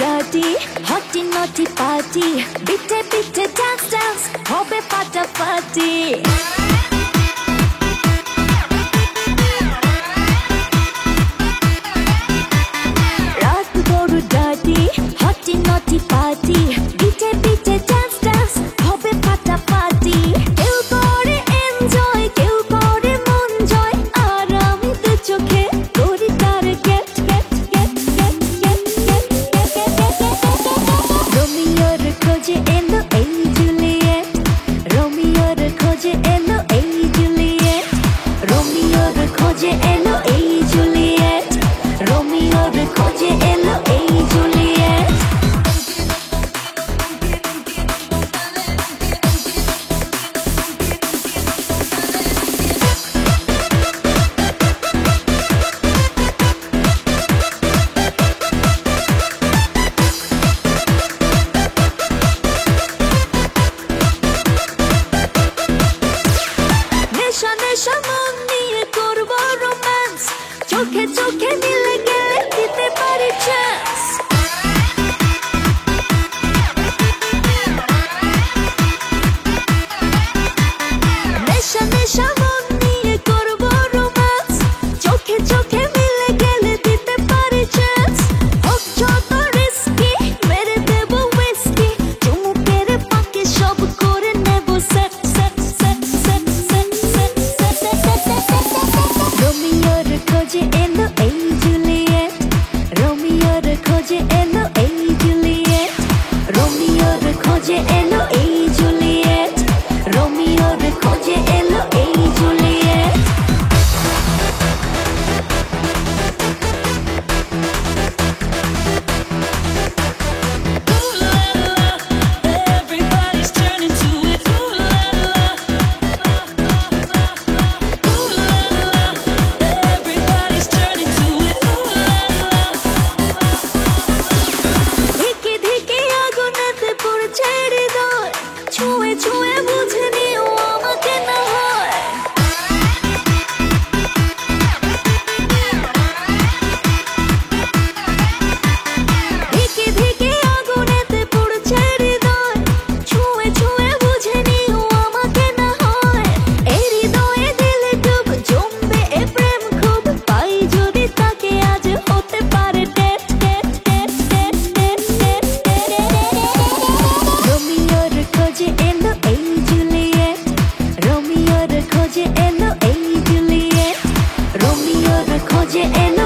dirty, hotty naughty party, bitte bitte dance dance, hobe ফাটাফাটি। রাত বড় dirty, hotty naughty party, bitte bitte dance dance, hobe ফাটাফাটি। কেউ করে enjoy, কেউ করে মন জয়, আর আমি দু চোখে করি তার get get get get get get get get get। রোমিওর খোঁজে এলো এই জুলিয়েট, রোমিওর খোঁজে এলো এই জুলিয়েট, রোমিওর খোঁজে এলো এই জুলিয়েট, রোমিওর খোঁজে এলো এই জুলিয়েট। নেশা নেশা মন নিয়ে করবো রোম্যান্স, চোখে চোখে মিলে গেলে দিতে পারি চান্স। নেশা নেশা মন নিয়ে করবো রোম্যান্স, চোখে চোখে মিলে গেলে দিতে পারি চান্স। হোক যত রিস্কি মেরে দেবো হুইস্কি, চুমুকের পাকে সব করে নেবো set set set set set set set set. রোমিওর খোঁজে এলো এই জুলিয়েট, রোমিওর খোঁজে এলো এই জুলিয়েট, রোমিওর খোঁজে এলো এই জুলিয়েট, রোমিওর খোঁজে এলো এই Juliet. Everybody's turning to it. Ooh la la, ooh la la. Everybody's turning to it. Ooh la la. ধিকে ধিকে আগুনেতে পড়ছে হৃদয়, ছুঁয়ে ছুঁয়ে বুঝে নিও আমাকে না হয়। ধিকে ধিকে আগুনেতে পড়ছে হৃদয়, ছুঁয়ে ছুঁয়ে বুঝে নিও আমাকে না হয়। এই হৃদয়ে দিলে ডুব, জমবে এ প্রেম খুব, পাই যদি তাকে আজ হতে পারে date date date date date date date. রোমিওর খোঁজে এলো এই জুলিয়েট, রোমিওর খোঁজে এলো এই জুলিয়েট, রোমিওর খোঁজে এলো